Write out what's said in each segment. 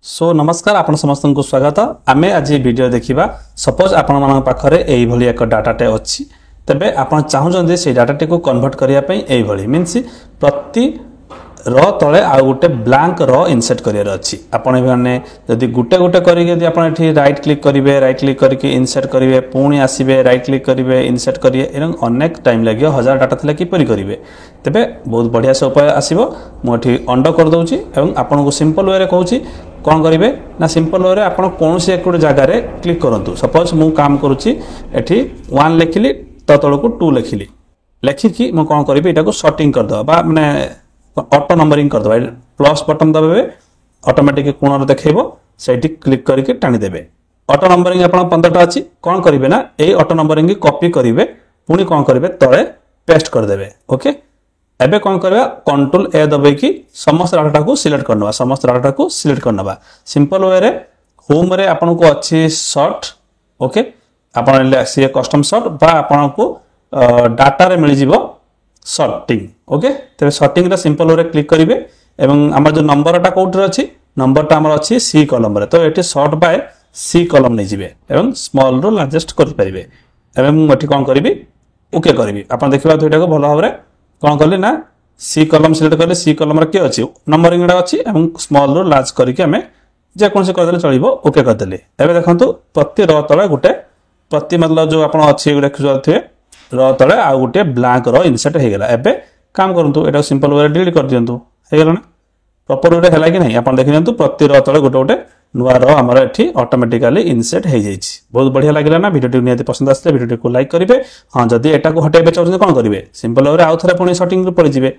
सो नमस्कार आपण समस्त को स्वागत। आमे आज वीडियो देखिबा। सपोज आपण मन पाखरे एई भली एक डाटाटे अछि, तबे आपण चाहउछन से डाटाटे को कन्वर्ट करिया पई एई भली मींस प्रति रो तळे आ गुटे ब्लैंक रो इंसर्ट करियर अछि। आपण माने जदी गुटे गुटे करी यदि आपण एठी राइट क्लिक करिवे, राइट क्लिक करके इंसर्ट करिवे, पुणी आसीबे राइट क्लिक करिवे, इंसर्ट करिवे, एरंग अनेक टाइम लागियो। 1000 डाटा थला किपरि करिवे, तबे बहुत बढ़िया से उपाय आसीबो। मो एठी अंडो कर दउची एवं आपण को सिंपल वे रे कहूची कौन करेंगे ना सिंपल वे आप कौन सी एक जगार क्लिक करूँ। सपोज मु काम करुच्ची एठी 1 लिखिली तो तल को 2 लिखिली, लिखिकी मु कौन करी एटा को सॉर्टिंग करदे माने ऑटो नंबरिंग करदे। प्लस बटन दबे ऑटोमेटिक कोण देखो से क्लिक करके टाणी देबे। ऑटो नंबरिंग आप 15टा अच्छी कौन करेंगे ना ये ऑटो नंबरिंग कॉपी करेंगे, पुणी कौन करेंगे तले पेस्ट करदे। ओके एबे कौन करबा कंट्रोल ए दबे कि समस्त डाटा को सिलेक्ट करनवा, समस्त डाटा को सिलेक्ट करनवा। सिंपल वे रे होम रे आपन को अच्छी शॉर्ट। ओके आपन ले से कस्टम शॉर्ट बा आपन को डाटा रे मिल जिवो सॉर्टिंग। ओके तबे सॉर्टिंग रे सिंपल वे क्लिक करिवे एवं हमर जो नंबर टा कोड रे अछि नंबर टा हमर अछि सी कॉलम रे, तो एठी सॉर्ट बाय सी कॉलम नै जिवे एवं स्मॉल रो लार्जेस्ट कर परिबे। एवं एठी कोन करबी ओके करबी। आपन देखिबा दुइटा को भलो भाबरे कौन कले ना सी कलम सिलेक्ट कले, सी कलम किए अच्छी नंबरिंग अच्छी स्मॉल रू लार्ज करके आम जेकोसी करदे चलो ओके करदे। एवं देखो प्रति रो तले गोटे प्रति मतलब जो आप देखुए रो तले आ गोटे ब्लैंक रो इनसर्ट हो गला। एबे काम करंतु एटा सिंपल वे डिलीट कर दियंतु हो गला ना प्रॉपर वे हैला कि नहीं आप देखि दियंतु। प्रति रो तले गोटे गोटे नुआ रो हमर एठी ऑटोमेटिकली इनसर्ट हो जाइछि। बहुत बढ़िया लागला ना वीडियो नियति पसंद आस्ते वीडियो को लाइक करिवे। हां जदी एटा को हटेबे चाहते कोन करिवे सिंपल वे आउ थरे पुणी सेटिंग रे पड़ि जिवे,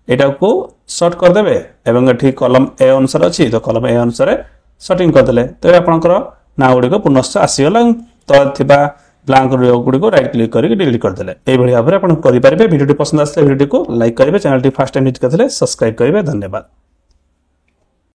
एटा को शॉर्ट कर देबे एवं एठी कॉलम ए अनुसार अछि तो कॉलम ए अनुसार सेटिंग कर देले तो आपनकर ना गुडी को पुनश्च आसीगला। तो थिबा ब्लैंक रो गुडी को राइट क्लिक करके डिलीट कर देले। एई भली भाबरे आपन करि परिबे। वीडियो पसंद आस्ते वीडियो को लाइक करिवे, channel T first time visit करथिले सब्सक्राइब करिवे। धन्यवाद।